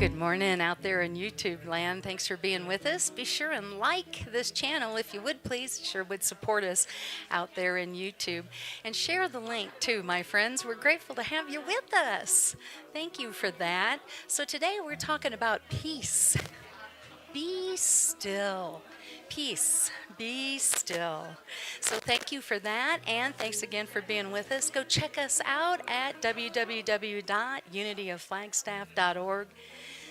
Good morning out there in YouTube land. Thanks for being with us. Be sure and like this channel if you would, please. Sure would support us out there in YouTube. And share the link too, my friends. We're grateful to have you with us. Thank you for that. So today we're talking about peace. Be still. Peace. Be still. So thank you for that, and thanks again for being with us. Go check us out at www.unityofflagstaff.org.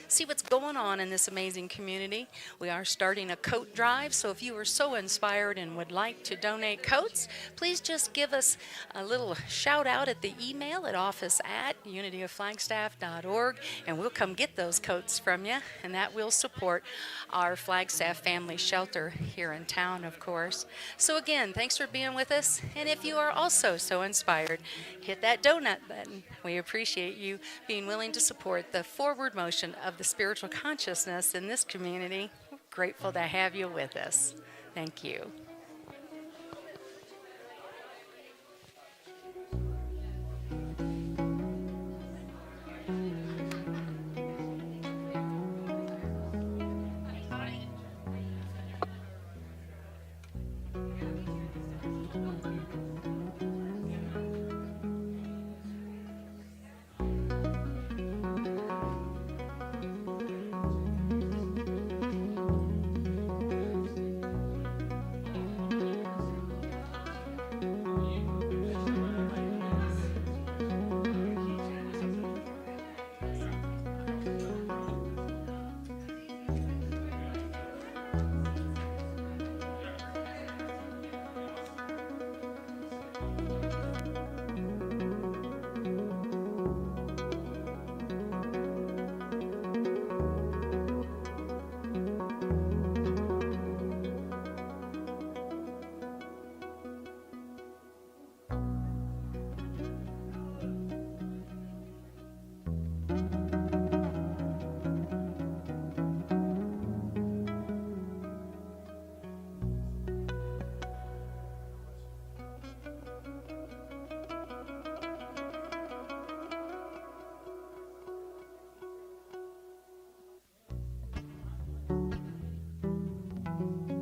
See what's going on in this amazing community. We are starting a coat drive, so if you are so inspired and would like to donate coats, please just give us a little shout out at the email at office@unityofflagstaff.org, and we'll come get those coats from you, and that will support our Flagstaff Family Shelter here in town, of course. So again, thanks for being with us, and if you are also so inspired, hit that donut button. We appreciate you being willing to support the forward motion of the spiritual consciousness in this community. We're grateful to have you with us. Thank you.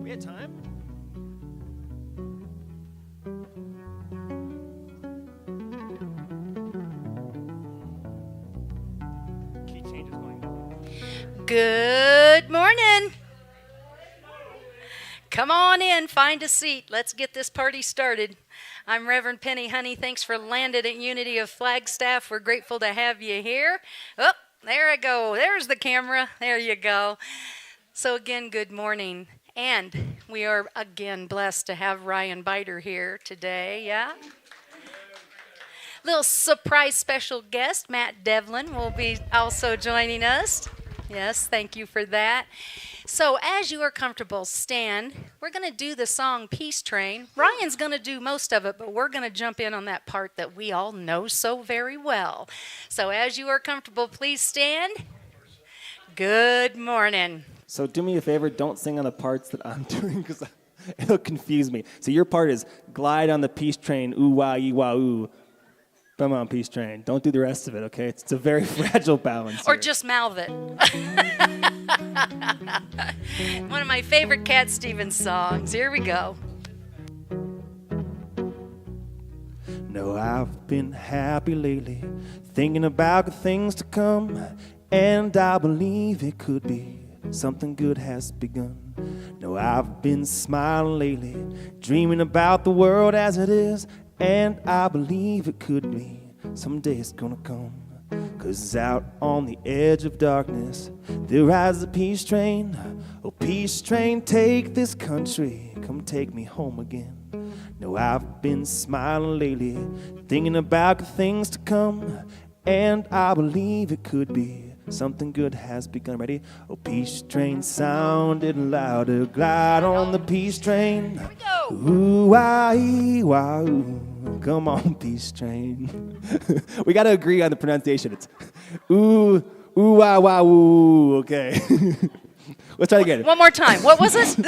We had time? Key change is going on. Good morning. Come on in, find a seat. Let's get this party started. I'm Reverend Penni. Honey, thanks for landing at Unity of Flagstaff. We're grateful to have you here. Oh, there I go. There's the camera. There you go. So again, good morning. And we are again blessed to have Ryan Biter here today, yeah? Little surprise special guest, Matt Devlin, will be also joining us. Yes, thank you for that. So as you are comfortable, stand. We're going to do the song Peace Train. Ryan's going to do most of it, but we're going to jump in on that part that we all know so very well. So as you are comfortable, please stand. Good morning. So do me a favor, don't sing on the parts that I'm doing because it'll confuse me. So your part is glide on the peace train, ooh, wah, ee, wah, ooh. Come on, peace train. Don't do the rest of it, okay? It's a very fragile balance Or here. just mouth it. One of my favorite Cat Stevens songs. Here we go. No, I've been happy lately, thinking about the things to come, and I believe it could be something good has begun. No, I've been smiling lately, dreaming about the world as it is, and I believe it could be someday it's gonna come. 'Cause out on the edge of darkness, there rides the peace train. Oh, peace train, take this country, come take me home again. No, I've been smiling lately, thinking about the things to come, and I believe it could be something good has begun. Ready? Oh, peace train sounded louder. Glide on the peace train. Here we go. Ooh, wah, ee, wah, ooh. Come on, peace train. We got to agree on the pronunciation. It's ooh, ooh, wah, wah, ooh. Okay. Let's try again. One more time. What was it?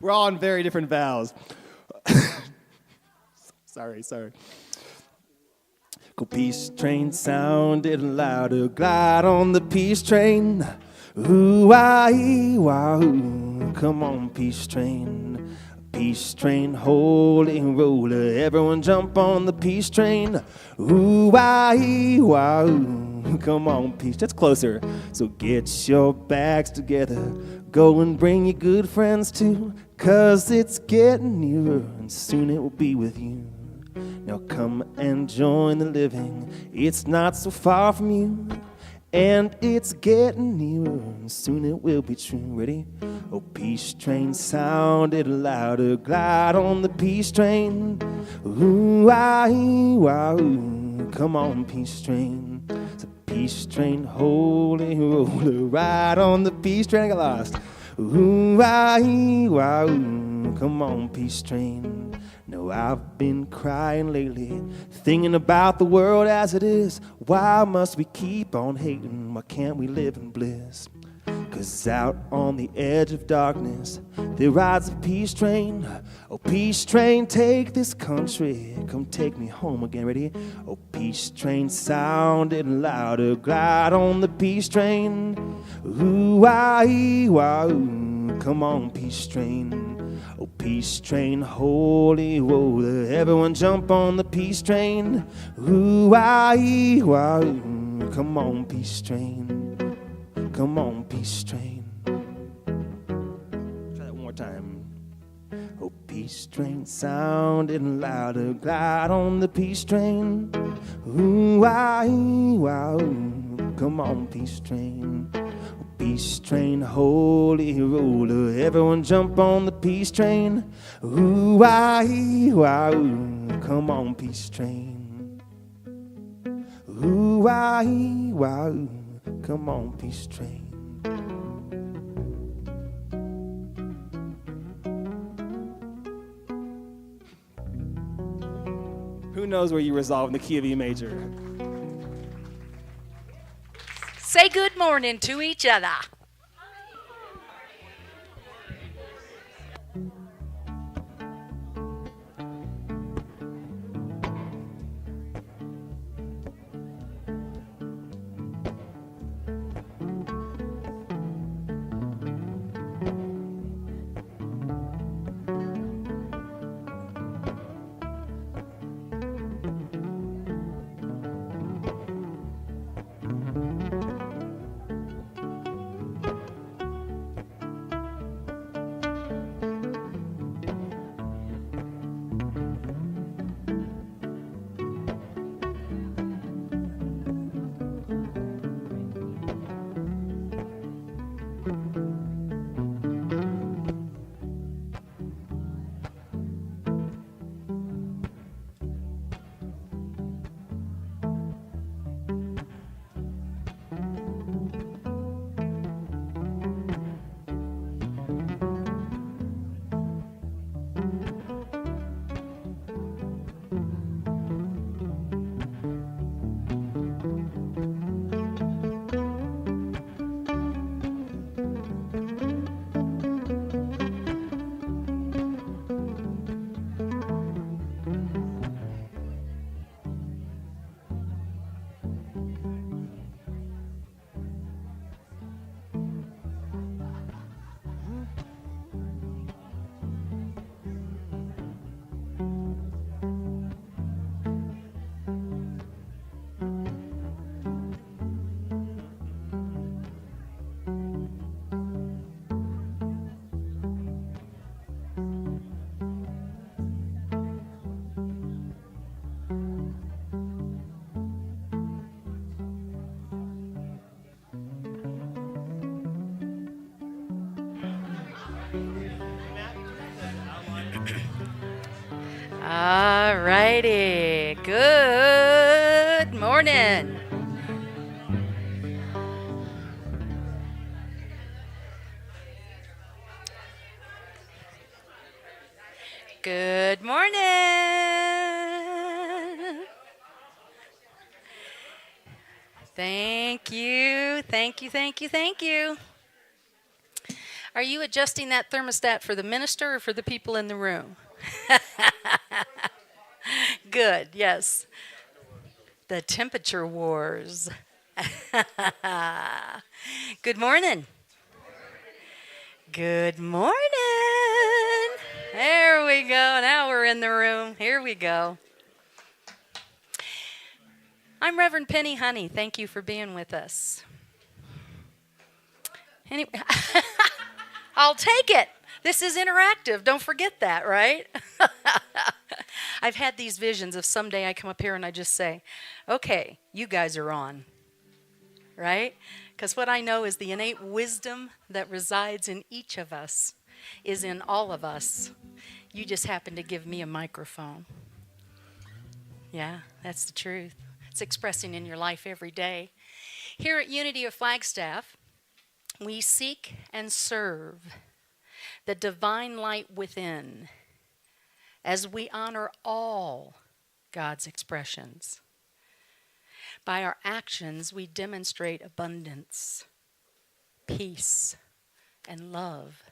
We're all on very different vowels. Sorry. Go peace train sounded louder, glide on the peace train. Ooh-ah-ee-wah-oo, come on peace train. Peace train, holy roller, everyone jump on the peace train. Ooh-ah-ee-wah-oo, come on peace. That's closer. So get your bags together, go and bring your good friends too, 'cause it's getting nearer and soon it will be with you. Now come and join the living, it's not so far from you, and it's getting nearer and soon it will be true. Ready? Oh, peace train sounded louder, glide on the peace train. Ooh-ah-ee-wah-oo, come on peace train. It's a peace train, holy roller, ride on the peace train. I got lost. Ooh-ah-ee-wah-oo, come on peace train. No, I've been crying lately, thinking about the world as it is. Why must we keep on hating? Why can't we live in bliss? 'Cause out on the edge of darkness, there rides a peace train. Oh, peace train, take this country, come take me home again. Ready? Oh, peace train sounded louder, glide on the peace train. Ooh-ah-ee-wah-oo, come on peace train. Oh, peace train, holy roller, everyone jump on the peace train. Ooh-ah-ee-wah-oo, come on peace train. Come on, peace train. Try that one more time. Oh, peace train sounding louder, glide on the peace train. Ooh-ah-ee-wah-oo, come on, peace train. Oh, peace train, holy roller, everyone jump on the peace train. Ooh-ah-ee-wah-oo, come on, peace train. Ooh-ah-ee-wah-oo, come on, peace train. Who knows where you resolve in the key of E major? Say good morning to each other. All righty. Good morning. Good morning. Thank you. Thank you. Thank you. Thank you. Are you adjusting that thermostat for the minister or for the people in the room? Good, yes. The temperature wars. Good morning. Good morning. There we go. Now we're in the room. Here we go. I'm Reverend Penni Honey. Thank you for being with us. Anyway, I'll take it. This is interactive. Don't forget that, right? I've had these visions of someday I come up here and I just say, okay, you guys are on, right? Because what I know is the innate wisdom that resides in each of us is in all of us. You just happen to give me a microphone. Yeah, that's the truth. It's expressing in your life every day. Here at Unity of Flagstaff, we seek and serve the divine light within as we honor all God's expressions. By our actions, we demonstrate abundance, peace, and love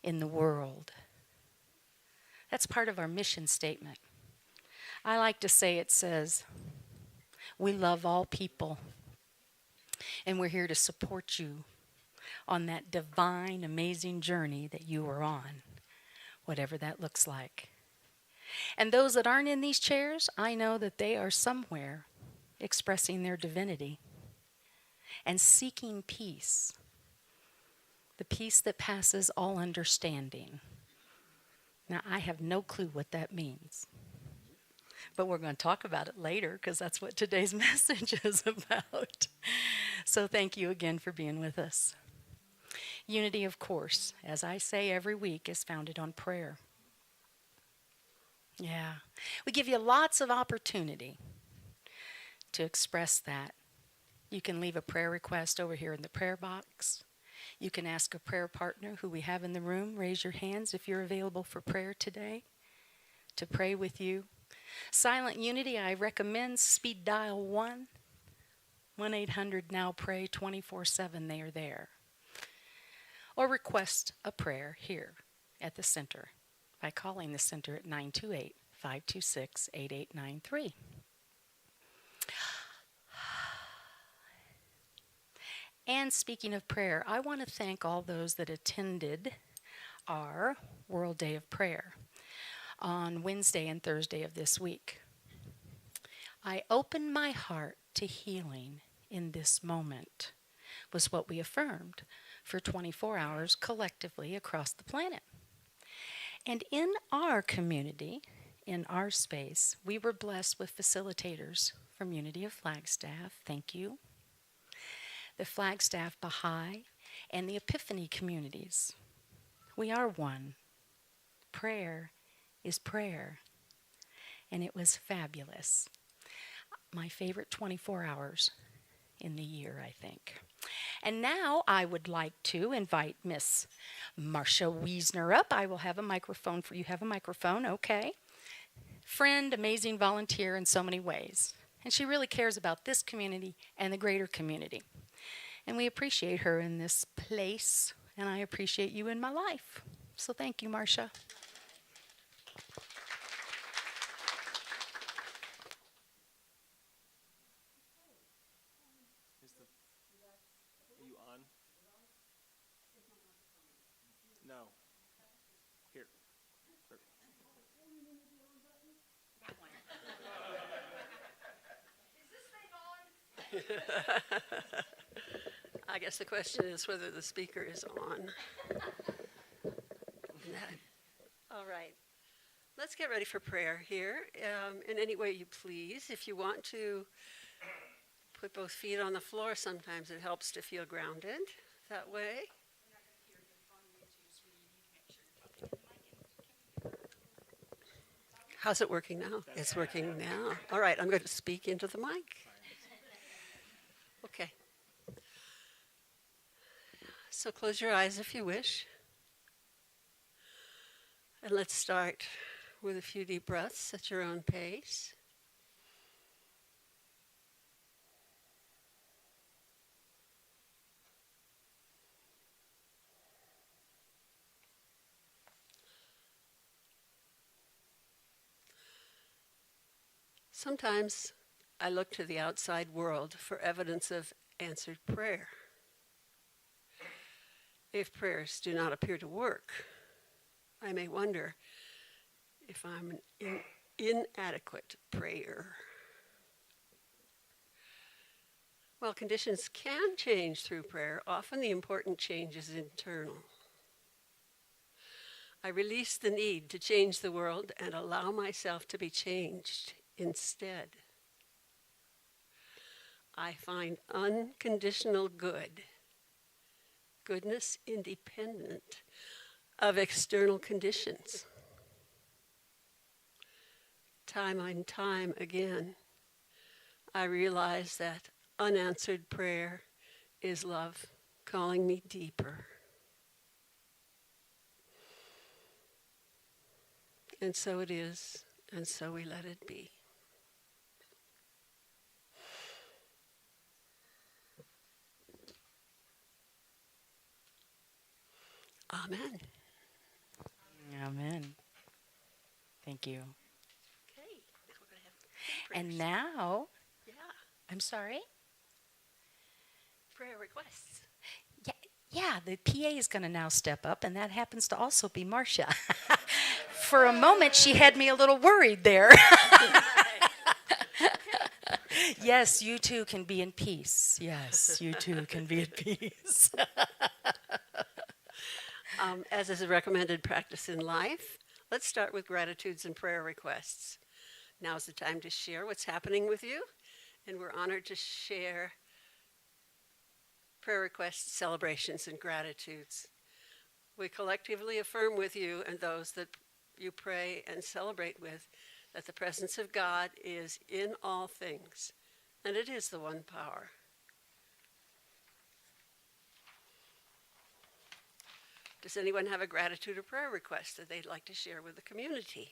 in the world. That's part of our mission statement. I like to say it says, we love all people, and we're here to support you on that divine, amazing journey that you are on, whatever that looks like. And those that aren't in these chairs, I know that they are somewhere expressing their divinity and seeking peace, the peace that passes all understanding. Now, I have no clue what that means, but we're going to talk about it later because that's what today's message is about. So thank you again for being with us. Unity, of course, as I say every week, is founded on prayer. Yeah. We give you lots of opportunity to express that. You can leave a prayer request over here in the prayer box. You can ask a prayer partner who we have in the room. Raise your hands if you're available for prayer today, to pray with you. Silent Unity, I recommend speed dial 1-800-NOW-PRAY 24/7. They are there. Or request a prayer here at the center by calling the center at 928-526-8893. And speaking of prayer, I want to thank all those that attended our World Day of Prayer on Wednesday and Thursday of this week. I opened my heart to healing in this moment, was what we affirmed for 24 hours collectively across the planet. And in our community, in our space, we were blessed with facilitators from Unity of Flagstaff. Thank you. The Flagstaff Baha'i and the Epiphany communities. We are one. Prayer is prayer. And it was fabulous. My favorite 24 hours in the year, I think. And now I would like to invite Miss Marcia Wiesner up. I will have a microphone for you. Have a microphone, okay. Friend, amazing volunteer in so many ways. And she really cares about this community and the greater community. And we appreciate her in this place, and I appreciate you in my life. So thank you, Marcia. Are you on? No. Here. I guess the question is whether the speaker is on. All right. Let's get ready for prayer here. In any way you please. If you want to put both feet on the floor, sometimes it helps to feel grounded that way. How's it working now? It's working now. All right, I'm going to speak into the mic. Okay. So close your eyes if you wish. And let's start with a few deep breaths at your own pace. Sometimes I look to the outside world for evidence of answered prayer. If prayers do not appear to work, I may wonder if I'm an inadequate prayer. While conditions can change through prayer, often the important change is internal. I release the need to change the world and allow myself to be changed instead. I find unconditional goodness independent of external conditions. Time and time again, I realize that unanswered prayer is love calling me deeper. And so it is, and so we let it be. Amen. Amen. Thank you. Okay, now we're going to have prayers. And now, Yeah, I'm sorry? prayer requests. Yeah, the PA is going to now step up, and that happens to also be Marcia. For a moment, she had me a little worried there. Yes, you too can be in peace. Yes, you too can be at peace. As is a recommended practice in life, let's start with gratitudes and prayer requests. Now's the time to share what's happening with you, and we're honored to share prayer requests, celebrations, and gratitudes. We collectively affirm with you and those that you pray and celebrate with that the presence of God is in all things, and it is the one power. Does anyone have a gratitude or prayer request that they'd like to share with the community?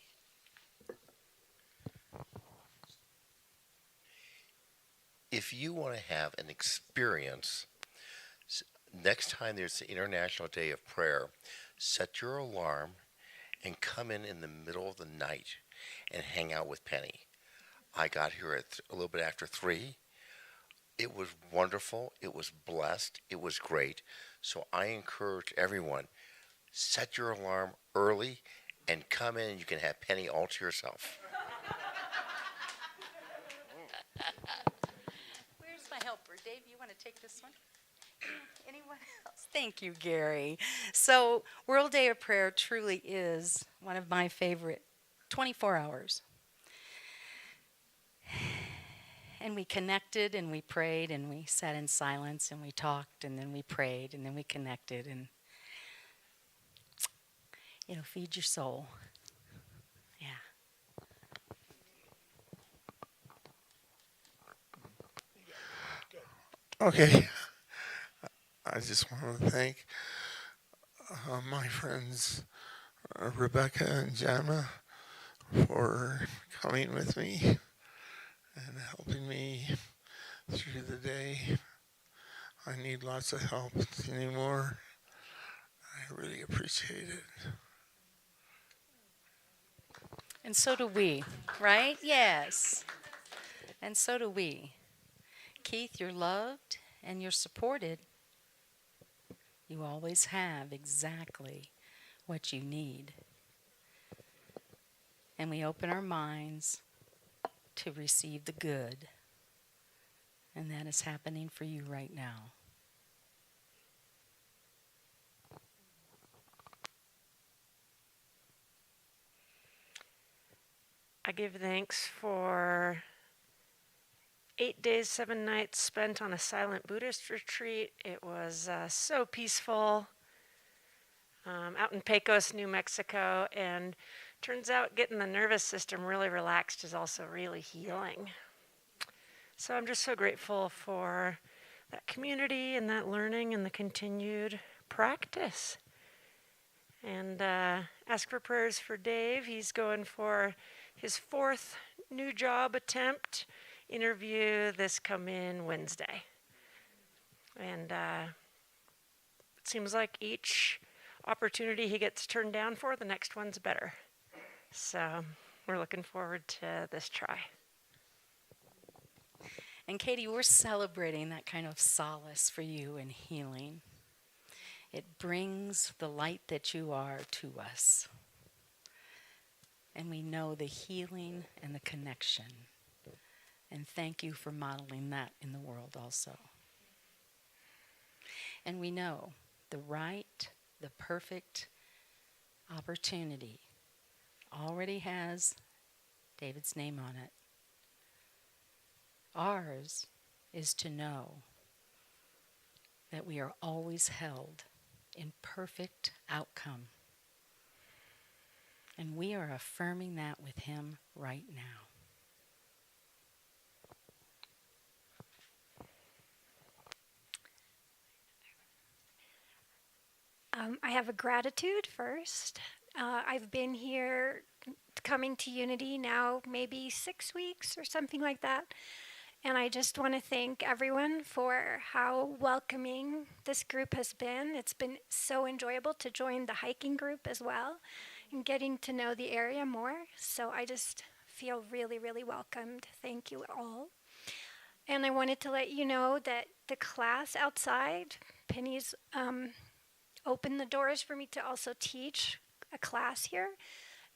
If you want to have an experience, next time there's the International Day of Prayer, set your alarm and come in the middle of the night and hang out with Penni. I got here at a little bit after 3. It was wonderful. It was blessed. It was great. So I encourage everyone, set your alarm early and come in and you can have Penni all to yourself. Where's my helper? Dave, you want to take this one? Anyone else? Thank you, Gary. So, World Day of Prayer truly is one of my favorite 24 hours. And we connected and we prayed and we sat in silence and we talked and then we prayed and then we connected and it'll feed your soul. Yeah. Okay. I just want to thank my friends Rebecca and Jana for coming with me and helping me through the day. I need lots of help anymore. I really appreciate it. And so do we, right? Yes. And so do we. Keith, you're loved and you're supported. You always have exactly what you need. And we open our minds to receive the good. And that is happening for you right now. I give thanks for 8 days, 7 nights spent on a silent Buddhist retreat. It was so peaceful out in Pecos, New Mexico, and turns out getting the nervous system really relaxed is also really healing. So I'm just so grateful for that community and that learning and the continued practice. And ask for prayers for Dave. He's going for his 4th new job attempt. Interview this coming Wednesday. And it seems like each opportunity he gets turned down for, the next one's better. So we're looking forward to this try. And Katie, we're celebrating that kind of solace for you in healing. It brings the light that you are to us. And we know the healing and the connection. And thank you for modeling that in the world also. And we know the right, the perfect opportunity already has David's name on it. Ours is to know that we are always held in perfect outcome. And we are affirming that with him right now. I have a gratitude first. I've been here coming to Unity now maybe 6 weeks or something like that. And I just want to thank everyone for how welcoming this group has been. It's been so enjoyable to join the hiking group as well and getting to know the area more. So I just feel really, really welcomed. Thank you all. And I wanted to let you know that the class outside, Penni's opened the doors for me to also teach a class here.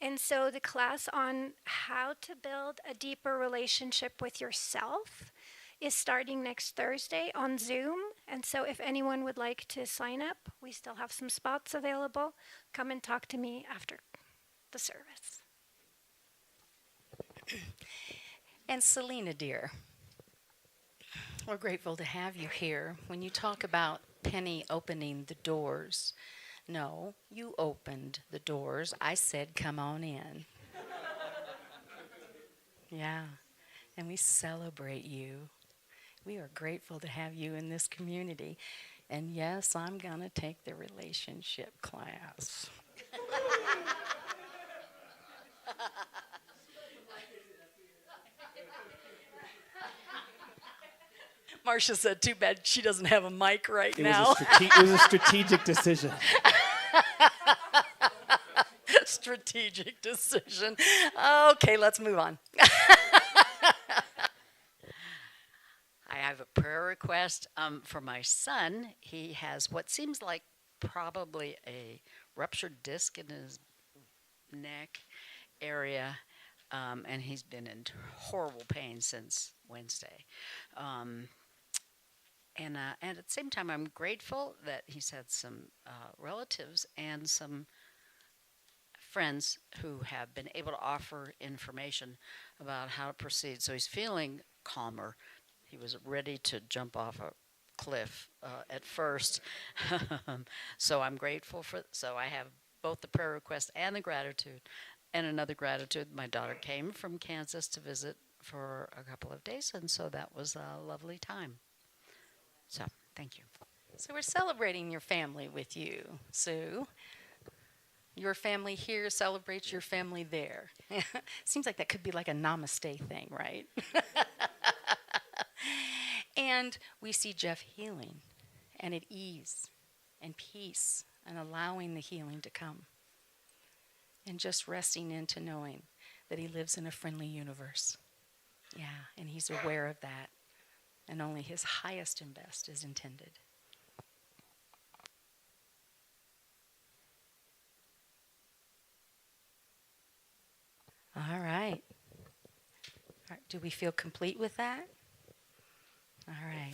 And so the class on how to build a deeper relationship with yourself is starting next Thursday on Zoom. And so if anyone would like to sign up, we still have some spots available. Come and talk to me after the service. And Selena, dear, we're grateful to have you here. When you talk about Penni opening the doors, no, you opened the doors. I said, come on in. Yeah, and we celebrate you. We are grateful to have you in this community. And yes, I'm going to take the relationship class. Marcia said, too bad she doesn't have a mic right now. It was a strategic decision. Strategic decision. Okay, let's move on. I have a prayer request for my son. He has what seems like probably a ruptured disc in his neck area, and he's been in horrible pain since Wednesday. And at the same time, I'm grateful that he's had some relatives and some friends who have been able to offer information about how to proceed. So he's feeling calmer. He was ready to jump off a cliff at first. So I'm grateful for, so I have both the prayer request and the gratitude. And another gratitude, my daughter came from Kansas to visit for a couple of days, and so that was a lovely time. So, thank you. So we're celebrating your family with you, Sue. Your family here celebrates your family there. Seems like that could be like a namaste thing, right? And we see Jeff healing and at ease and peace and allowing the healing to come. And just resting into knowing that he lives in a friendly universe. Yeah, and he's aware of that. And only his highest and best is intended. All right. Do we feel complete with that? All right.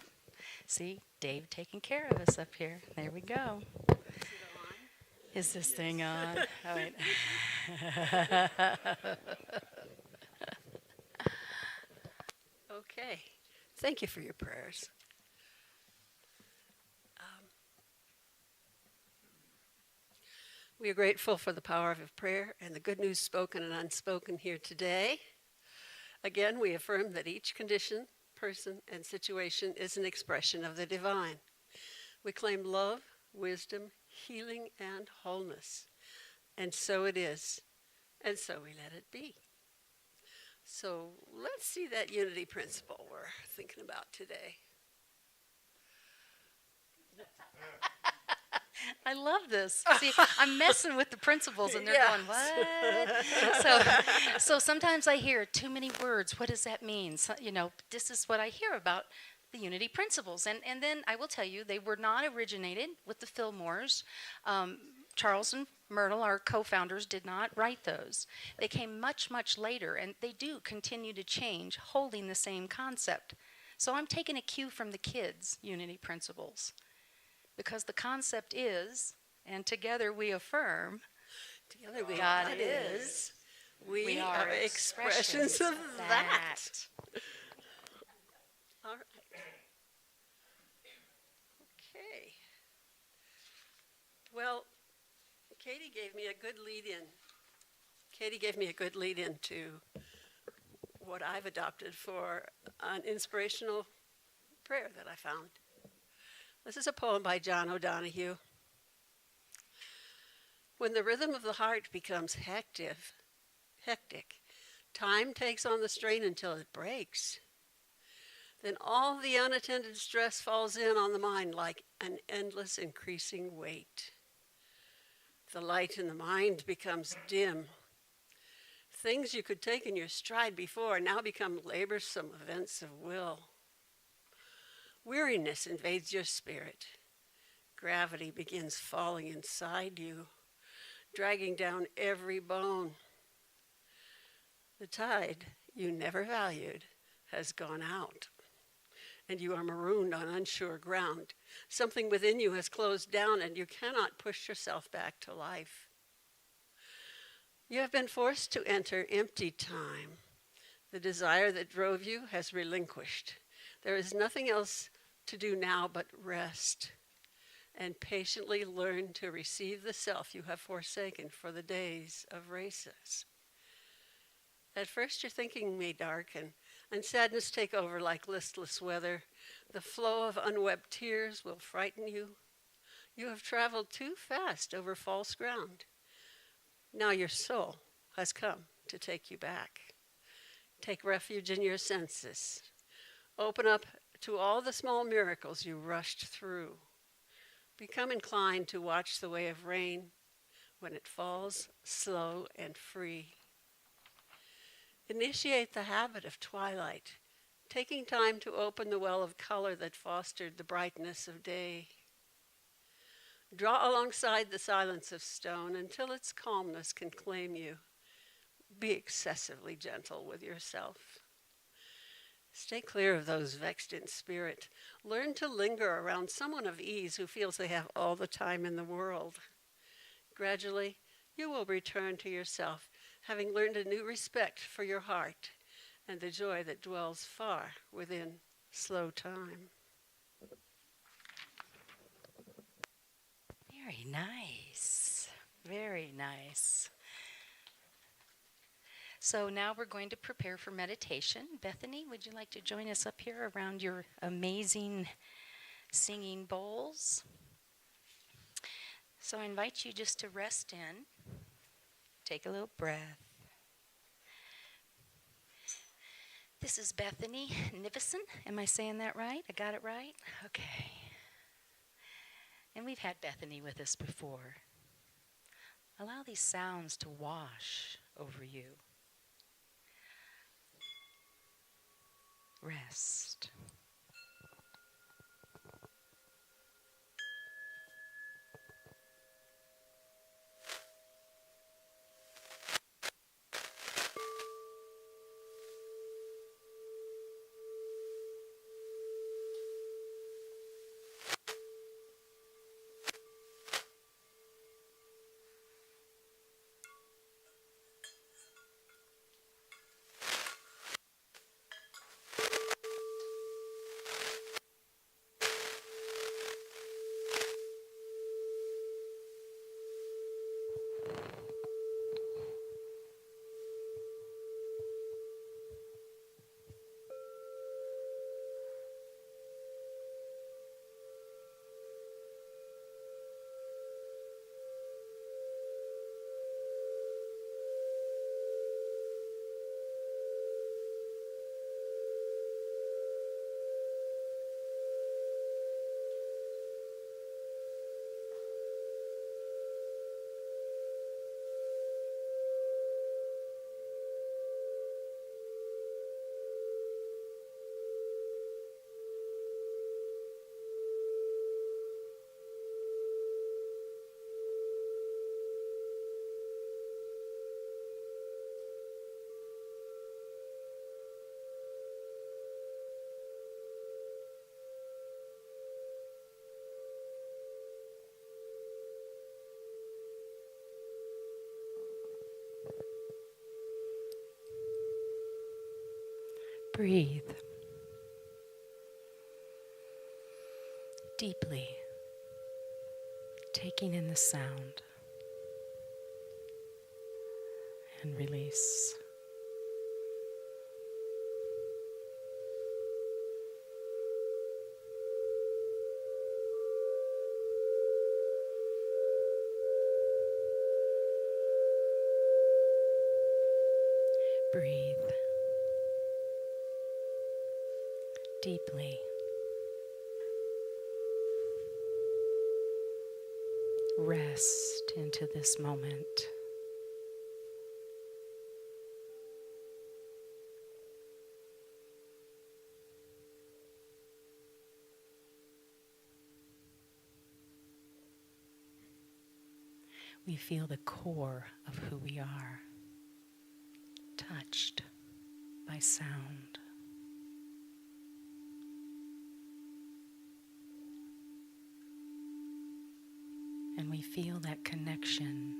See, Dave taking care of us up here. There we go. Is this thing on? All right. Okay. Thank you for your prayers. We are grateful for the power of prayer and the good news spoken and unspoken here today. Again, we affirm that each condition, person, and situation is an expression of the divine. We claim love, wisdom, healing, and wholeness. And so it is, and so we let it be. So let's see that unity principle we're thinking about today. I love this. See, I'm messing with the principals, and they're Yeah. going, what? So sometimes I hear too many words. What does that mean? So, this is what I hear about the unity principles. And then I will tell you, they were not originated with the Fillmores. Charles and Myrtle, our co-founders, did not write those. They came much, much later, and they do continue to change, holding the same concept. So I'm taking a cue from the kids' unity principles, because the concept is, and together we affirm, Together we God God is. is. We are expressions of that. All right. Okay. Well, Katie gave me a good lead-in. Katie gave me a good lead-in to what I've adopted for an inspirational prayer that I found. This is a poem by John O'Donohue. When the rhythm of the heart becomes hectic, time takes on the strain until it breaks. Then all the unattended stress falls in on the mind like an endless increasing weight. The light in the mind becomes dim. Things you could take in your stride before now become laborsome events of will. Weariness invades your spirit. Gravity begins falling inside you, dragging down every bone. The tide you never valued has gone out, and you are marooned on unsure ground. Something within you has closed down, and you cannot push yourself back to life. You have been forced to enter empty time. The desire that drove you has relinquished. There is nothing else to do now but rest and patiently learn to receive the self you have forsaken for the days of races. At first your thinking may darken, and sadness take over like listless weather. The flow of unwept tears will frighten you. You have traveled too fast over false ground. Now your soul has come to take you back. Take refuge in your senses. Open up to all the small miracles you rushed through. Become inclined to watch the way of rain when it falls slow and free. Initiate the habit of twilight, taking time to open the well of color that fostered the brightness of day. Draw alongside the silence of stone until its calmness can claim you. Be excessively gentle with yourself. Stay clear of those vexed in spirit. Learn to linger around someone of ease who feels they have all the time in the world. Gradually, you will return to yourself, having learned a new respect for your heart and the joy that dwells far within slow time. Very nice. Very nice. So now we're going to prepare for meditation. Bethany, would you like to join us up here around your amazing singing bowls? So I invite you just to rest in. Take a little breath. This is Bethany Nivison. Am I saying that right? I got it right? Okay. And we've had Bethany with us before. Allow these sounds to wash over you. Rest. Breathe deeply, taking in the sound, and release. Breathe deeply. Rest into this moment. We feel the core of who we are, touched by sound. And we feel that connection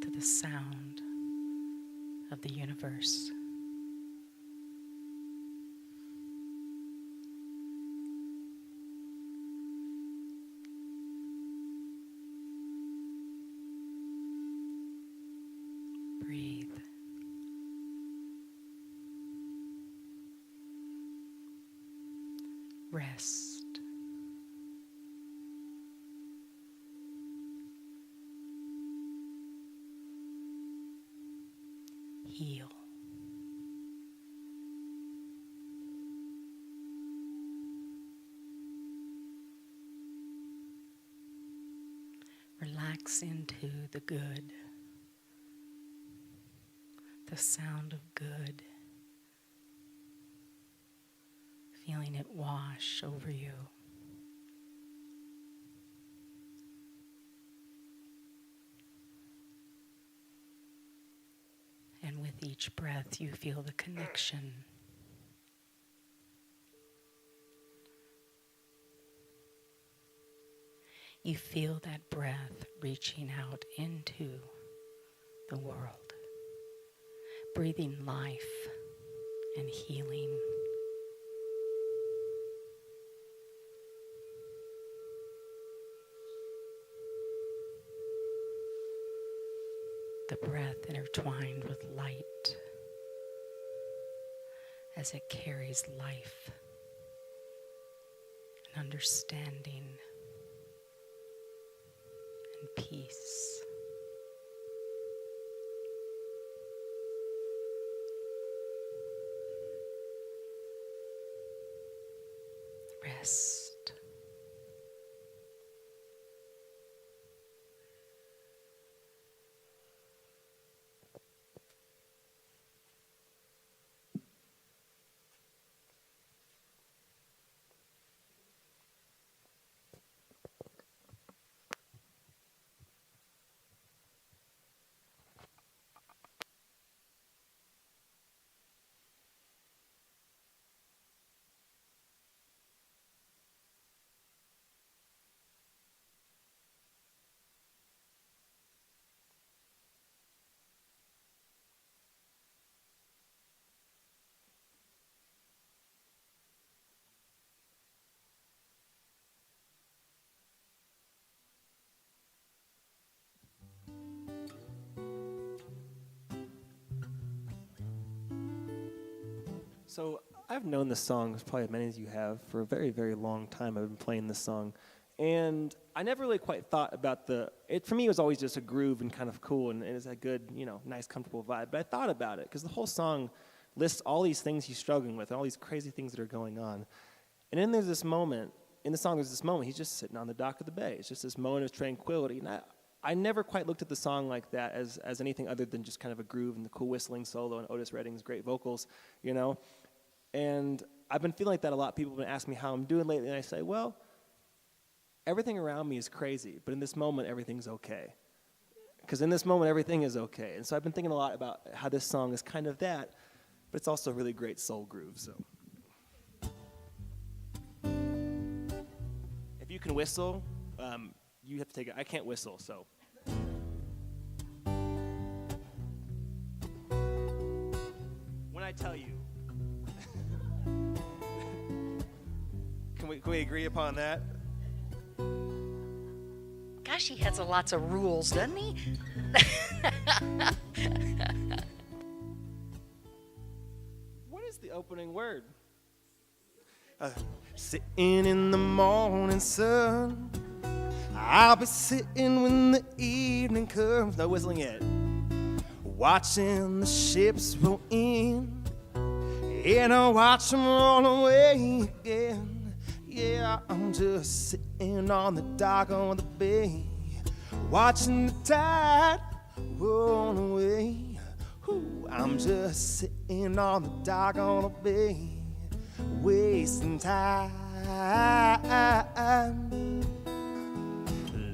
to the sound of the universe. Breathe. Rest. Heal. Relax into the good, the sound of good, feeling it wash over you. And with each breath, you feel the connection. You feel that breath reaching out into the world, breathing life and healing. The breath intertwined with light as it carries life and understanding and peace. Rest. So I've known this song, as probably many as you have, for a very, very long time. I've been playing this song. And I never really quite thought about for me, it was always just a groove and kind of cool, and it's a good, nice, comfortable vibe. But I thought about it, because the whole song lists all these things he's struggling with, and all these crazy things that are going on. And then there's this moment, in the song there's this moment, he's just sitting on the dock of the bay. It's just this moment of tranquility. And I never quite looked at the song like that as anything other than just kind of a groove and the cool whistling solo and Otis Redding's great vocals, And I've been feeling like that a lot. People have been asking me how I'm doing lately, and I say, well, everything around me is crazy, but in this moment, everything's okay. Because in this moment, everything is okay. And so I've been thinking a lot about how this song is kind of that, but it's also a really great soul groove. So if you can whistle, you have to take it. I can't whistle, so. I tell you? Can we agree upon that? Gosh, he has lots of rules, doesn't he? What is the opening word? Sitting in the morning sun, I'll be sitting when the evening comes. No whistling yet. Watching the ships roll in, and I watch them roll away again. Yeah, I'm just sitting on the dock on the bay, watching the tide roll away. Ooh, I'm just sitting on the dock on the bay, wasting time.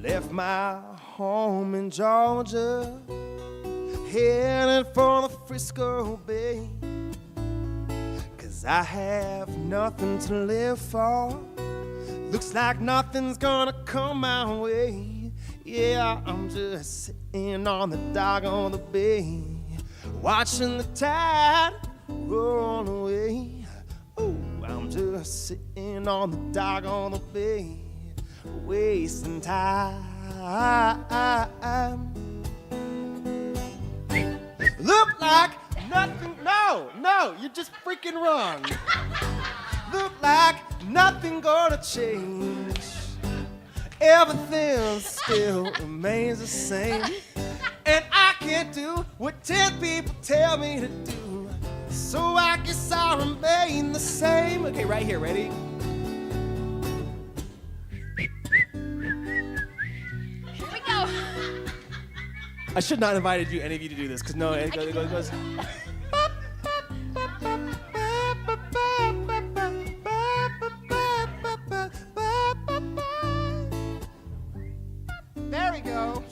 Left my home in Georgia, headed for the Frisco Bay, 'cause I have nothing to live for. Looks like nothing's gonna come my way. Yeah, I'm just sitting on the dock on the bay, watching the tide roll away. Ooh, I'm just sitting on the dock on the bay, wasting time. Look like nothing. No, you're just freaking wrong. Look like nothing gonna change. Everything still remains the same. And I can't do what 10 people tell me to do. So I guess I'll remain the same. Okay, right here, ready? Here we go. I should not have invited any of you to do this, because no, it goes. There we go.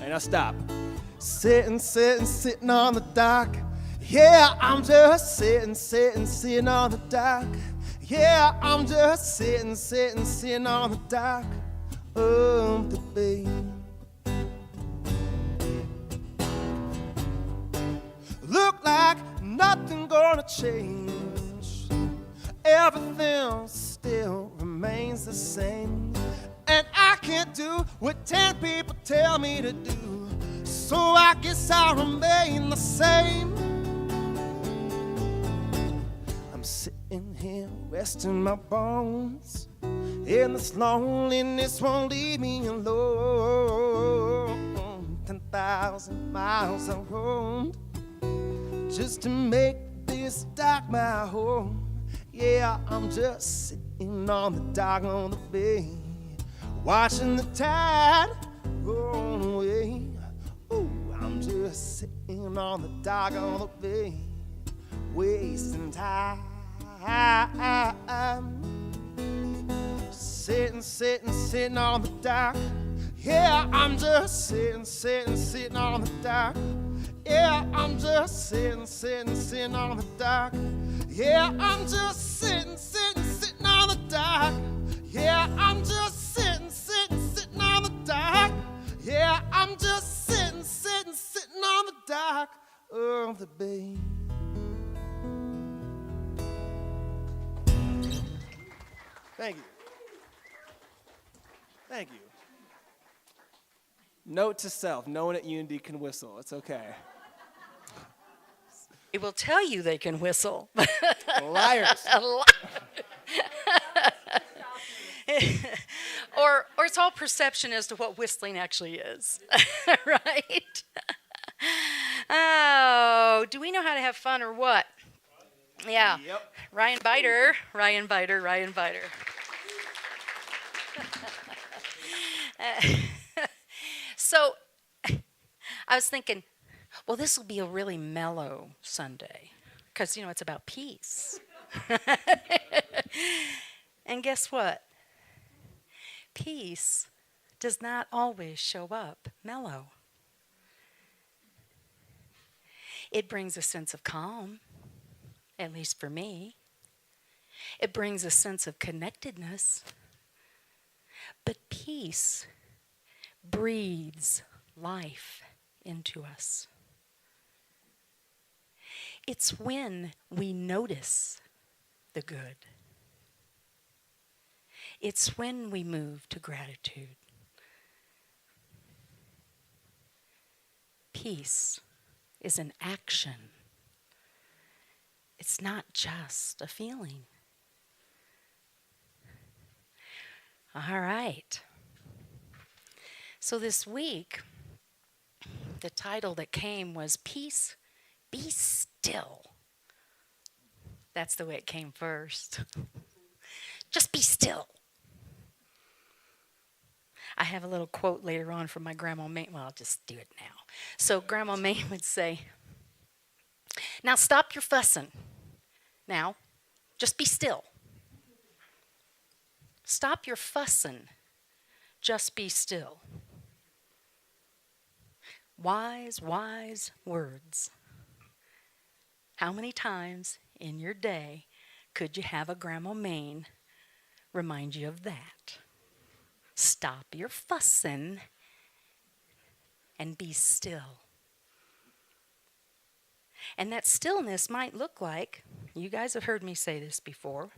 And now stop. Sitting on the dock. Yeah, I'm just sitting on the dock. Yeah, I'm just sitting on the dock of the bay. Look like nothing gonna change. Everything still remains the same. And I can't do what 10 people tell me to do. So I guess I'll remain the same. I'm sitting here resting my bones, and this loneliness won't leave me alone. 10,000 miles I roamed just to make this dock my home. Yeah, I'm just sitting on the dock on the bay, watching the tide roll away. Ooh, I'm just sitting on the dock on the bay, wasting time. Sitting on the dock. Yeah, I'm just sitting on the dock. Yeah, I'm just sitting on the dock. Yeah, I'm just sitting on the dock. Yeah, I'm just sitting on the dock. Yeah, I'm just sitting on the dock of the bay. Thank you. Thank you. Note to self, no one at Unity can whistle. It's okay. It will tell you they can whistle. Liars. or it's all perception as to what whistling actually is. Right? Oh, do we know how to have fun or what? Yeah. Yep. Ryan Biter. So I was thinking, well, this will be a really mellow Sunday because, it's about peace. And guess what? Peace does not always show up mellow. It brings a sense of calm, at least for me. It brings a sense of connectedness. But peace breathes life into us. It's when we notice the good. It's when we move to gratitude. Peace is an action. It's not just a feeling. All right. So this week, the title that came was Peace, Be Still. That's the way it came first. Just be still. I have a little quote later on from my Grandma May. Well, I'll just do it now. So Grandma May would say, now stop your fussing. Now, just be still. Stop your fussing. Just be still. Wise, wise words. How many times in your day could you have a Grandma Main remind you of that? Stop your fussing and be still. And that stillness might look like, you guys have heard me say this before,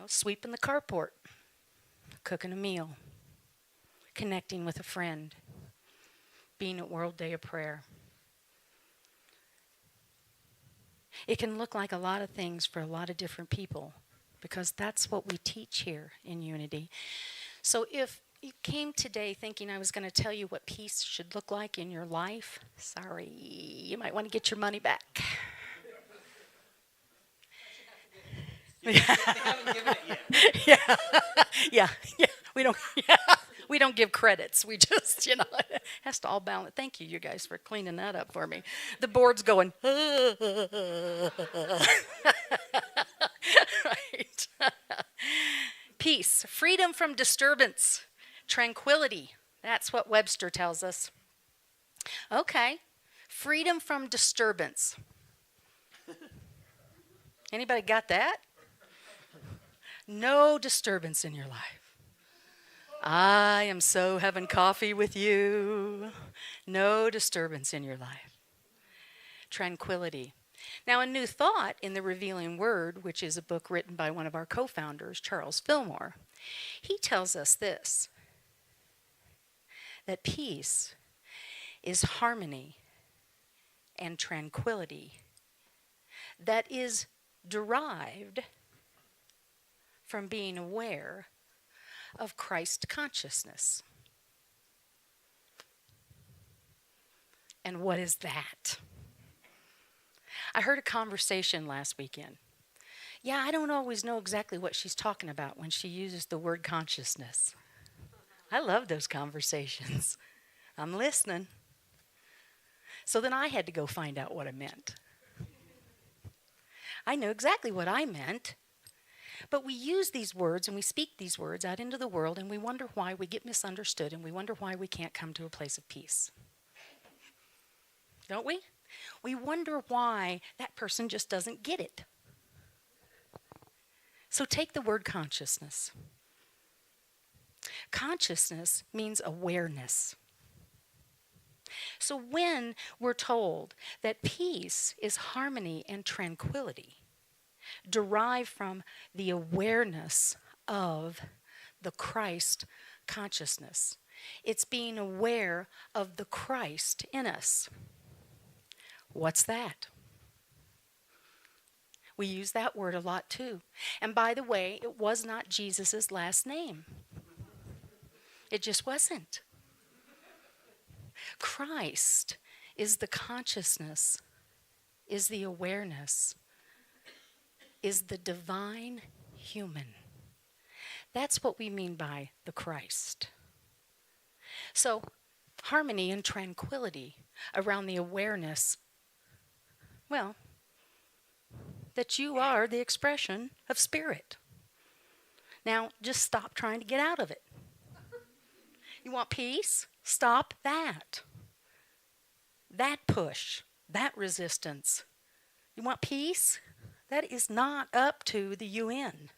sweeping the carport, cooking a meal, connecting with a friend, being at World Day of Prayer. It can look like a lot of things for a lot of different people because that's what we teach here in Unity. So if you came today thinking I was going to tell you what peace should look like in your life, sorry, you might want to get your money back. Yeah. We don't give credits. We just, it has to all balance. Thank you guys for cleaning that up for me. The board's going, right. Peace, freedom from disturbance, tranquility. That's what Webster tells us. Okay, freedom from disturbance. Anybody got that? No disturbance in your life. I am so having coffee with you. No disturbance in your life. Tranquility. Now, a new thought in the Revealing Word, which is a book written by one of our co-founders, Charles Fillmore, he tells us this, that peace is harmony and tranquility that is derived from being aware of Christ consciousness. And what is that? I heard a conversation last weekend. Yeah, I don't always know exactly what she's talking about when she uses the word consciousness. I love those conversations. I'm listening. So then I had to go find out what it meant. I know exactly what I meant. But we use these words and we speak these words out into the world and we wonder why we get misunderstood and we wonder why we can't come to a place of peace. Don't we? We wonder why that person just doesn't get it. So take the word consciousness. Consciousness means awareness. So when we're told that peace is harmony and tranquility, derived from the awareness of the Christ consciousness, it's being aware of the Christ in us. What's that? We use that word a lot too. And by the way, it was not Jesus' last name. It just wasn't. Christ is the consciousness, is the awareness, is the divine human. That's what we mean by the Christ. So, harmony and tranquility around the awareness, well, that you are the expression of spirit. Now, just stop trying to get out of it. You want peace? Stop that. That push, that resistance. You want peace? That is not up to the UN.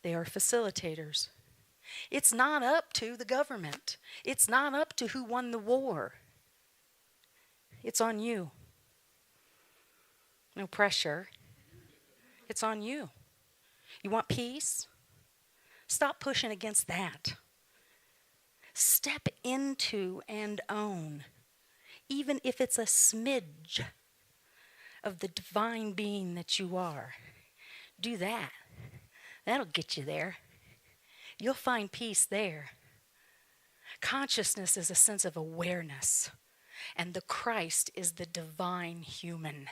They are facilitators. It's not up to the government. It's not up to who won the war. It's on you. No pressure. It's on you. You want peace? Stop pushing against that. Step into and own, even if it's a smidge of the divine being that you are. Do that. That'll get you there. You'll find peace there. Consciousness is a sense of awareness, and the Christ is the divine human.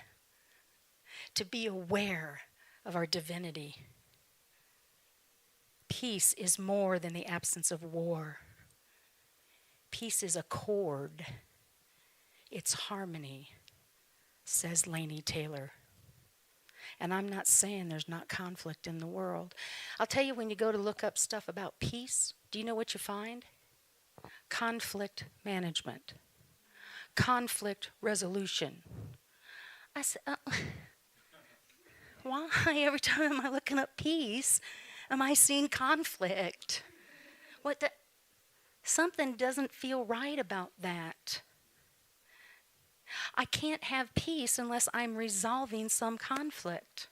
To be aware of our divinity. Peace is more than the absence of war. Peace is accord. It's harmony, says Lainey Taylor. And I'm not saying there's not conflict in the world. I'll tell you, when you go to look up stuff about peace, do you know what you find? Conflict management. Conflict resolution. I said, why every time am I looking up peace, am I seeing conflict? Something doesn't feel right about that. I can't have peace unless I'm resolving some conflict.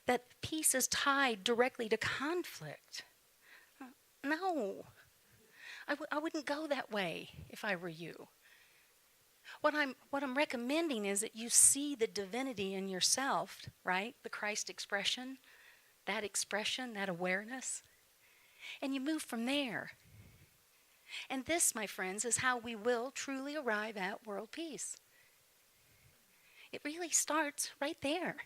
That peace is tied directly to conflict. No. I wouldn't go that way if I were you. What I'm recommending is that you see the divinity in yourself, right? The Christ expression, that awareness. And you move from there. And this, my friends, is how we will truly arrive at world peace. It really starts right there.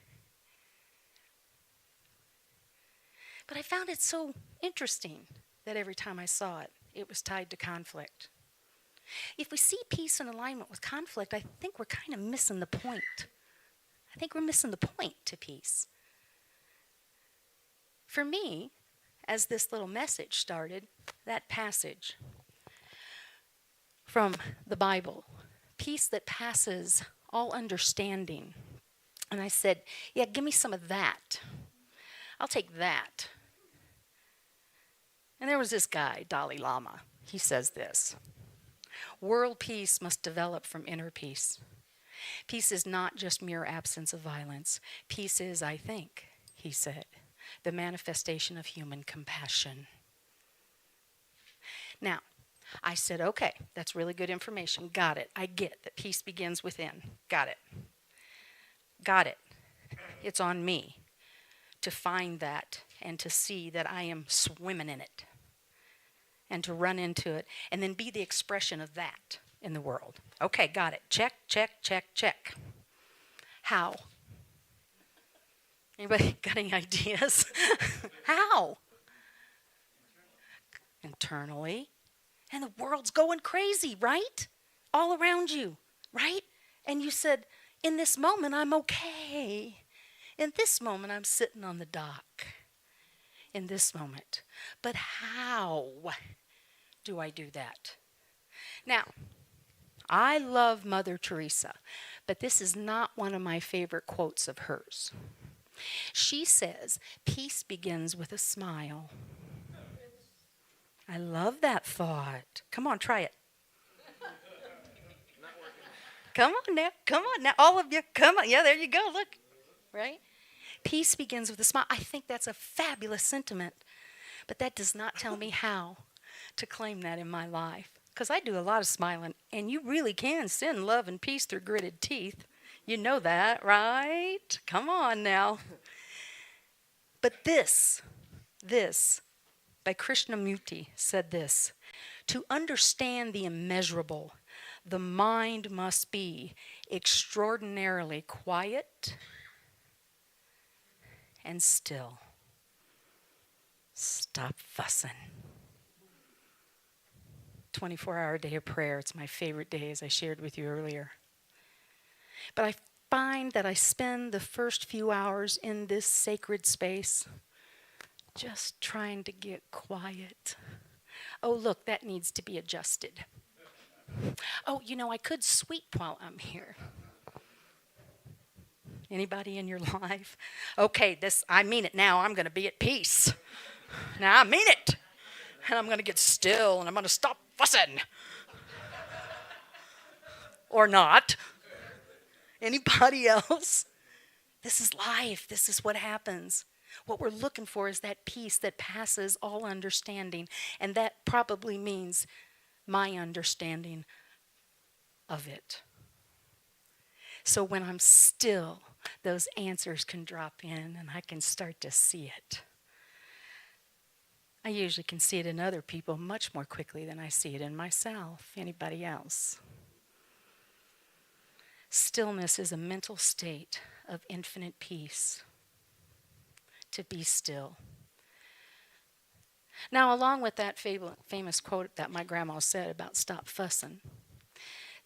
But I found it so interesting that every time I saw it, it was tied to conflict. If we see peace in alignment with conflict, I think we're kind of missing the point. I think we're missing the point to peace. For me, as this little message started, that passage from the Bible, peace that passes all understanding. And I said, yeah, give me some of that. I'll take that. And there was this guy, Dalai Lama. He says this: world peace must develop from inner peace. Peace is not just mere absence of violence. Peace is, I think, he said, the manifestation of human compassion. Now, I said, okay, that's really good information. Got it. I get that peace begins within. Got it. Got it. It's on me to find that and to see that I am swimming in it and to run into it and then be the expression of that in the world. Okay, got it. Check, check, check, check. How? Anybody got any ideas? How? Internally. And the world's going crazy, right? All around you, right? And you said, in this moment, I'm okay. In this moment, I'm sitting on the dock. In this moment. But how do I do that? Now, I love Mother Teresa, but this is not one of my favorite quotes of hers. She says, peace begins with a smile. I love that thought. Come on, try it. Come on now, all of you, come on. Yeah, there you go, look, right? Peace begins with a smile. I think that's a fabulous sentiment, but that does not tell me how to claim that in my life, because I do a lot of smiling, and you really can send love and peace through gritted teeth. You know that, right? Come on now. But this, by Krishnamurti, said this: to understand the immeasurable, the mind must be extraordinarily quiet and still. Stop fussing. 24-hour day of prayer. It's my favorite day, as I shared with you earlier. But I find that I spend the first few hours in this sacred space just trying to get quiet. Oh, look, that needs to be adjusted. Oh, I could sweep while I'm here. Anybody in your life? Okay, I mean it now. I'm going to be at peace. Now, I mean it. And I'm going to get still and I'm going to stop fussing. Or not. Anybody else? This is life. This is what happens. What we're looking for is that peace that passes all understanding. And that probably means my understanding of it. So when I'm still, those answers can drop in and I can start to see it. I usually can see it in other people much more quickly than I see it in myself. Anybody else? Stillness is a mental state of infinite peace. To be still. Now, along with that famous quote that my grandma said about stop fussing,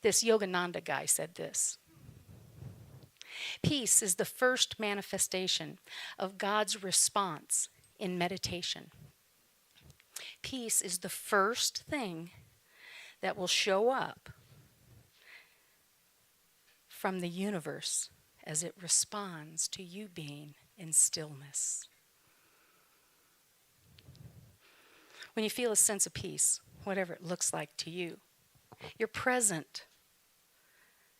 this Yogananda guy said this: peace is the first manifestation of God's response in meditation. Peace is the first thing that will show up from the universe as it responds to you being in stillness. When you feel a sense of peace, whatever it looks like to you, you're present.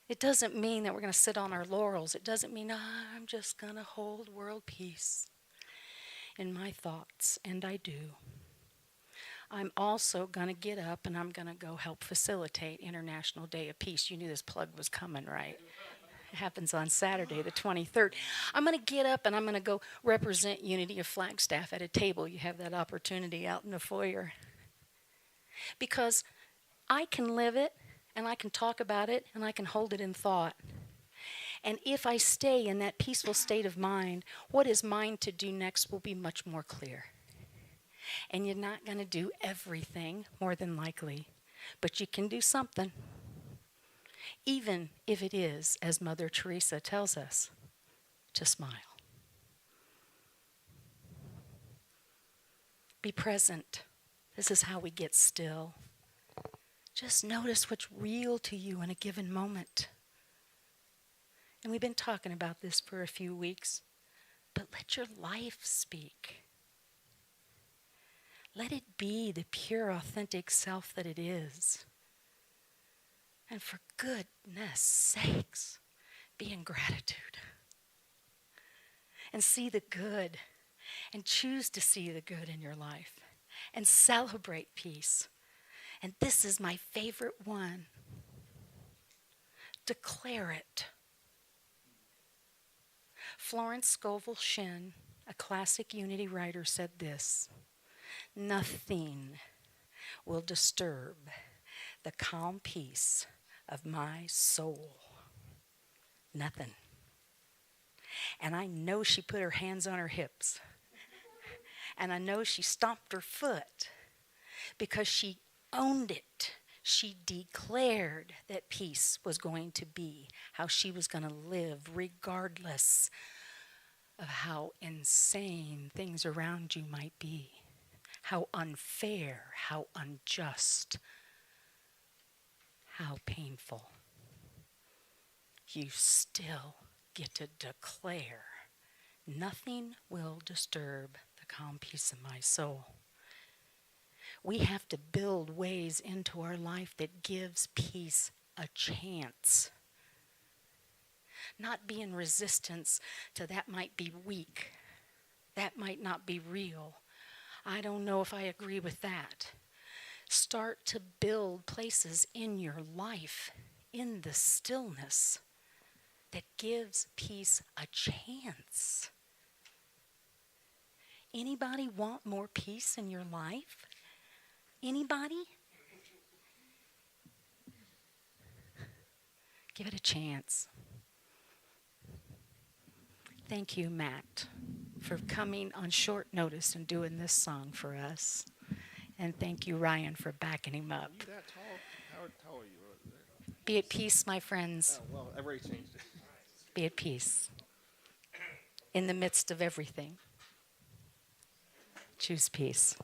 It doesn't mean that we're going to sit on our laurels. It doesn't mean, I'm just going to hold world peace in my thoughts, and I do. I'm also going to get up and I'm going to go help facilitate International Day of Peace. You knew this plug was coming, right? It happens on Saturday, the 23rd. I'm going to get up and I'm going to go represent Unity of Flagstaff at a table. You have that opportunity out in the foyer. Because I can live it and I can talk about it and I can hold it in thought. And if I stay in that peaceful state of mind, what is mine to do next will be much more clear. And you're not going to do everything, more than likely, but you can do something. Even if it is, as Mother Teresa tells us, to smile. Be present. This is how we get still. Just notice what's real to you in a given moment. And we've been talking about this for a few weeks, but let your life speak. Let it be the pure, authentic self that it is. And for goodness sakes, be in gratitude. And see the good. And choose to see the good in your life. And celebrate peace. And this is my favorite one. Declare it. Florence Scovel Shinn, a classic Unity writer, said this: nothing will disturb the calm peace of my soul. Nothing. And I know she put her hands on her hips. And I know she stomped her foot because she owned it. She declared that peace was going to be how she was going to live, regardless of how insane things around you might be, how unfair, how unjust, how painful. You still get to declare, nothing will disturb the calm peace of my soul. We have to build ways into our life that gives peace a chance. Not be in resistance to that might be weak. That might not be real. I don't know if I agree with that. Start to build places in your life, in the stillness, that gives peace a chance. Anybody want more peace in your life? Anybody? Give it a chance. Thank you, Matt, for coming on short notice and doing this song for us. And thank you, Ryan, for backing him up. Are you that tall? How tall are you? Be at peace, my friends. Oh, well, I've already changed it. Be at peace. In the midst of everything. Choose peace.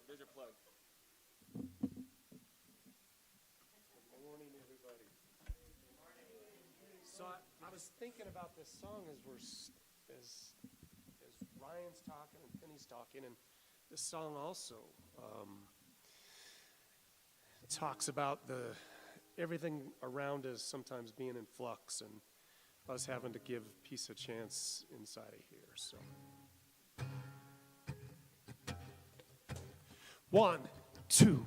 There's your plug. So I was thinking about this song as Ryan's talking and Penny's talking, and this song also talks about everything around us sometimes being in flux and us having to give peace a chance inside of here. So 1, 2,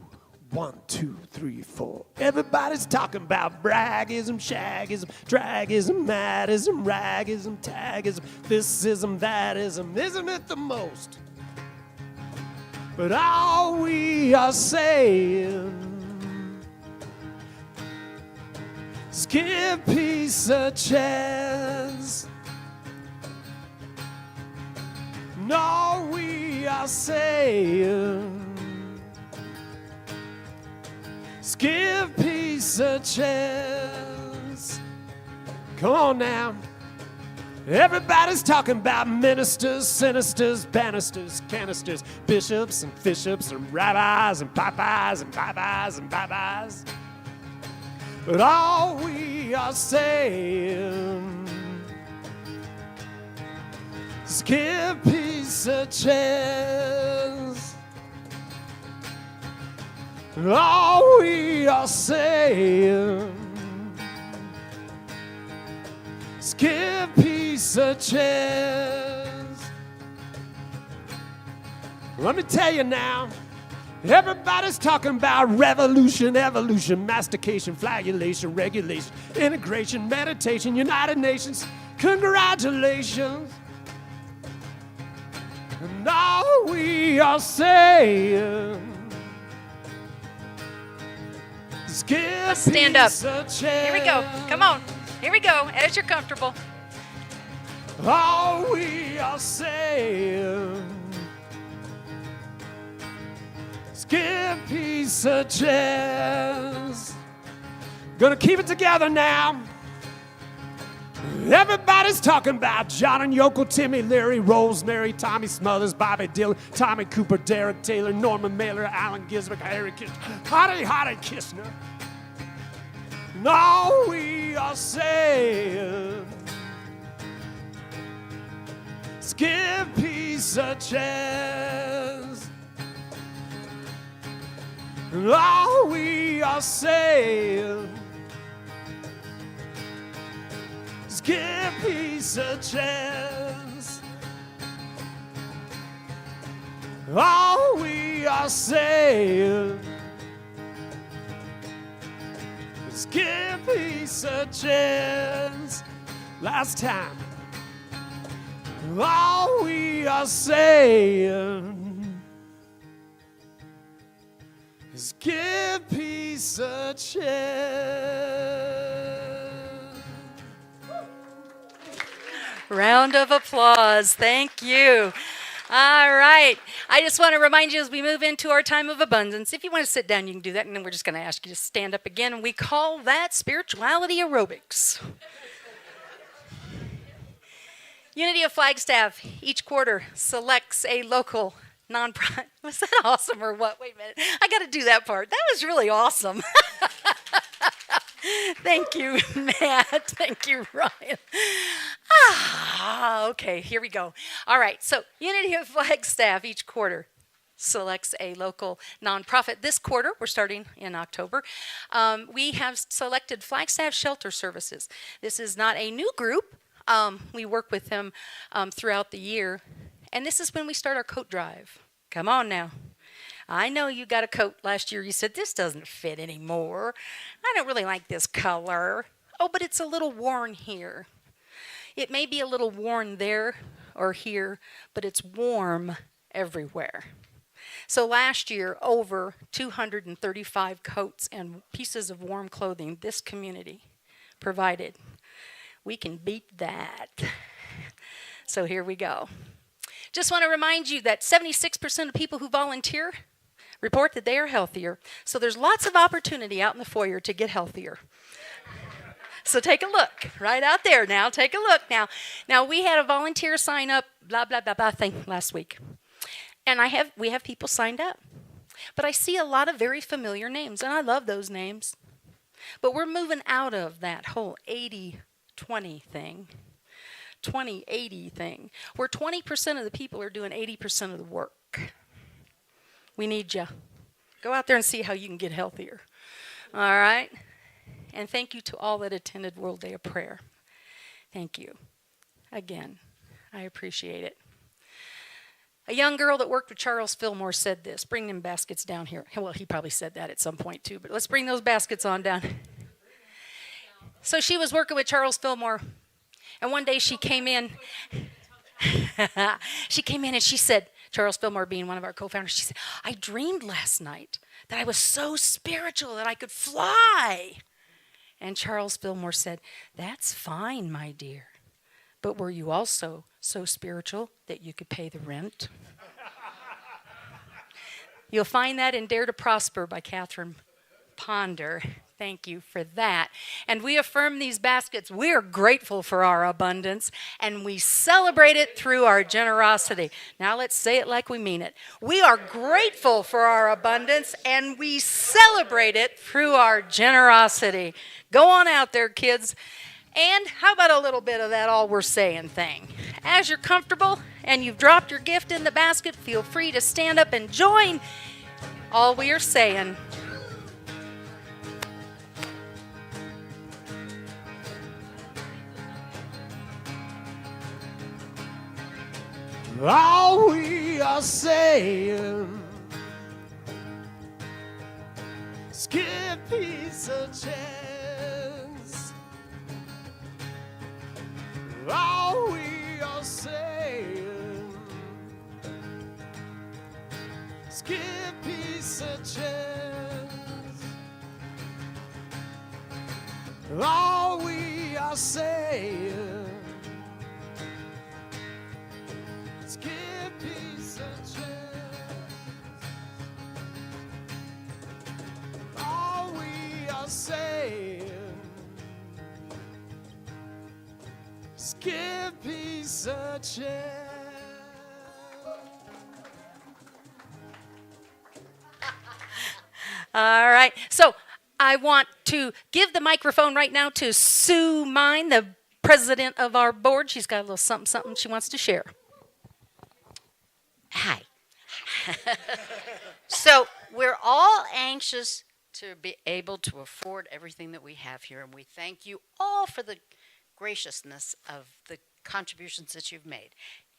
1, 2, 3, 4. Everybody's talking about bragism, shagism, dragism, madism, ragism, tagism, thisism, thatism. Isn't it the most? But all we are saying is give peace a chance. And all we are saying is give peace a chance. Come on now. Everybody's talking about ministers, sinisters, banisters, canisters, bishops and fishops and rabbis and Popeyes and Popeyes and Popeyes. But all we are saying is give peace a chance. All we are saying is give peace a chance. Let me tell you now, everybody's talking about revolution, evolution, mastication, flagellation, regulation, integration, meditation, United Nations. Congratulations. And all we are saying is give Let's stand up. peace a chance. Here we go. Come on. Here we go. As you're comfortable. All we are saying is give peace a chance. Gonna keep it together now. Everybody's talking about John and Yoko, Timmy, Larry, Rosemary, Tommy Smothers, Bobby Dylan, Tommy Cooper, Derek Taylor, Norman Mailer, Allen Ginsberg, Harry Kishner, Hottie Kishner. And all we are saying is give peace a chance. And all we are saying is give peace a chance. All we are saying is give peace a chance. Last time. All we are saying is give peace a chance. Round of applause. Thank you. All right. I just want to remind you as we move into our time of abundance, if you want to sit down, you can do that. And then we're just going to ask you to stand up again. And we call that spirituality aerobics. Unity of Flagstaff each quarter selects a local nonprofit. Was that awesome or what? Wait a minute. I got to do that part. That was really awesome. Thank you, Matt. Thank you, Ryan. Okay, here we go. All right, so Unity of Flagstaff each quarter selects a local nonprofit. This quarter, we're starting in October, we have selected Flagstaff Shelter Services. This is not a new group. We work with them throughout the year, and this is when we start our coat drive. Come on now. I know you got a coat last year. You said, this doesn't fit anymore. I don't really like this color. Oh, but it's a little worn here. It may be a little worn there or here, but it's warm everywhere. So last year, over 235 coats and pieces of warm clothing this community provided. We can beat that. So here we go. Just want to remind you that 76% of people who volunteer report that they are healthier. So there's lots of opportunity out in the foyer to get healthier. So take a look right out there now. Take a look now. Now we had a volunteer sign up, blah, blah, blah, blah thing last week. And we have people signed up. But I see a lot of very familiar names, and I love those names. But we're moving out of that whole 80-20 thing, 20-80 thing, where 20% of the people are doing 80% of the work. We need you. Go out there and see how you can get healthier. All right? And thank you to all that attended World Day of Prayer. Thank you. Again, I appreciate it. A young girl that worked with Charles Fillmore said this. Bring them baskets down here. Well, he probably said that at some point too, but let's bring those baskets on down. So she was working with Charles Fillmore, and one day she came in. She came in and she said, Charles Fillmore being one of our co-founders, she said, I dreamed last night that I was so spiritual that I could fly. And Charles Fillmore said, that's fine, my dear. But were you also so spiritual that you could pay the rent? You'll find that in Dare to Prosper by Catherine Ponder. Thank you for that. And we affirm these baskets. We are grateful for our abundance, and we celebrate it through our generosity. Now let's say it like we mean it. We are grateful for our abundance, and we celebrate it through our generosity. Go on out there, kids. And how about a little bit of that all we're saying thing? As you're comfortable and you've dropped your gift in the basket, feel free to stand up and join all we are saying. All we are saying is give peace a chance. All we are saying is give peace a chance. All we are saying is give peace a chance. All we are saying is give peace a chance. All right. So I want to give the microphone right now to Sue Mine, the president of our board. She's got a little something she wants to share. Hi. So we're all anxious to be able to afford everything that we have here, and we thank you all for the graciousness of the contributions that you've made.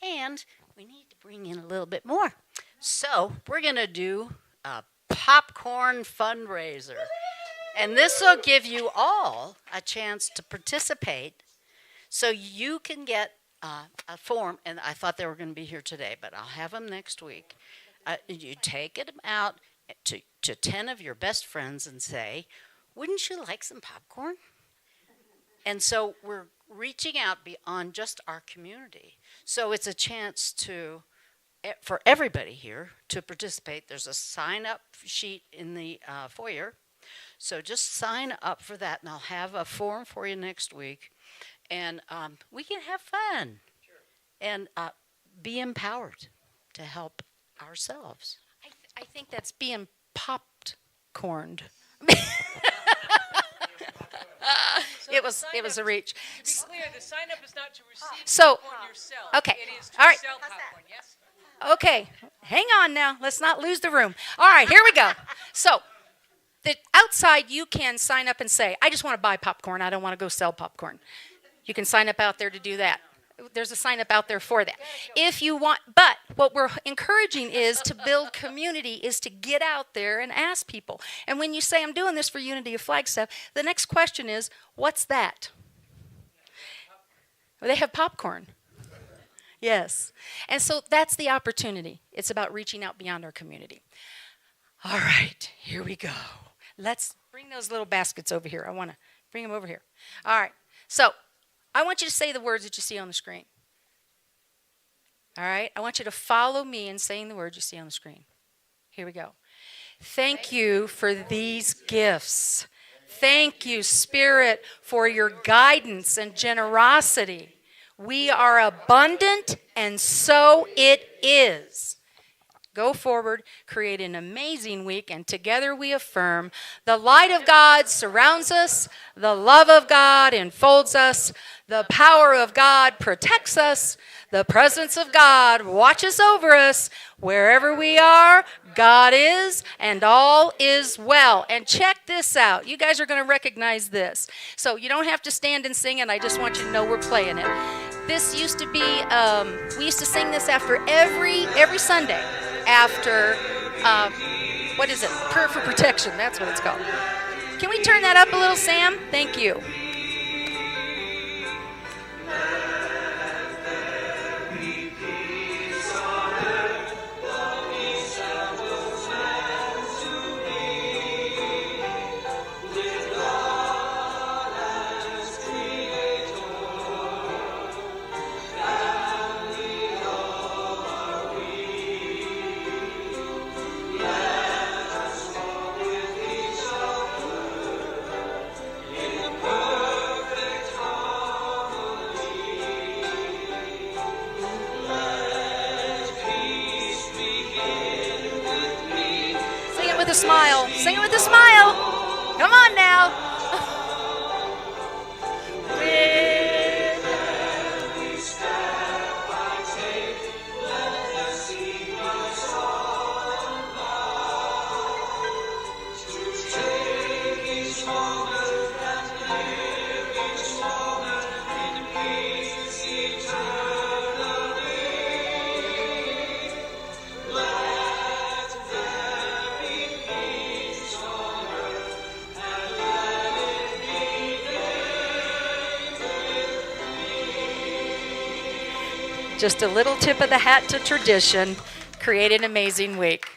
And we need to bring in a little bit more. So we're going to do a popcorn fundraiser. And this will give you all a chance to participate so you can get a form. And I thought they were going to be here today, but I'll have them next week. You take it out to 10 of your best friends and say, wouldn't you like some popcorn? And so we're reaching out beyond just our community. So it's a chance for everybody here to participate. There's a sign-up sheet in the foyer. So just sign up for that, and I'll have a form for you next week. And we can have fun and be empowered to help ourselves. I think that's being popped-corned. It was a reach. To be clear, the sign up is not to receive So, popcorn yourself. okay. It is to All right. sell popcorn, yes? Okay, hang on now. Let's not lose the room. All right, here we go. So, outside you can sign up and say, I just want to buy popcorn. I don't want to go sell popcorn. You can sign up out there to do that. There's a sign up out there for that. If you want, but what we're encouraging is to build community, is to get out there and ask people. And when you say, I'm doing this for Unity of Flagstaff, the next question is, what's that? Well, they have popcorn. Yes. And so that's the opportunity. It's about reaching out beyond our community. All right, here we go. Let's bring those little baskets over here. I want to bring them over here. All right. So I want you to say the words that you see on the screen. All right. I want you to follow me in saying the words you see on the screen. Here we go. Thank you for these gifts. Thank you, Spirit, for your guidance and generosity. We are abundant, and so it is. Go forward, create an amazing week, and together we affirm the light of God surrounds us, the love of God enfolds us, the power of God protects us, the presence of God watches over us. Wherever we are, God is, and all is well. And check this out. You guys are going to recognize this. So you don't have to stand and sing it. I just want you to know we're playing it. This used to be, we used to sing this after every Sunday. After, what is it? Prayer for protection. That's what it's called. Can we turn that up a little, Sam? Thank you. With a smile. Sing it with a smile. Come on now. Just a little tip of the hat to tradition. Create an amazing week.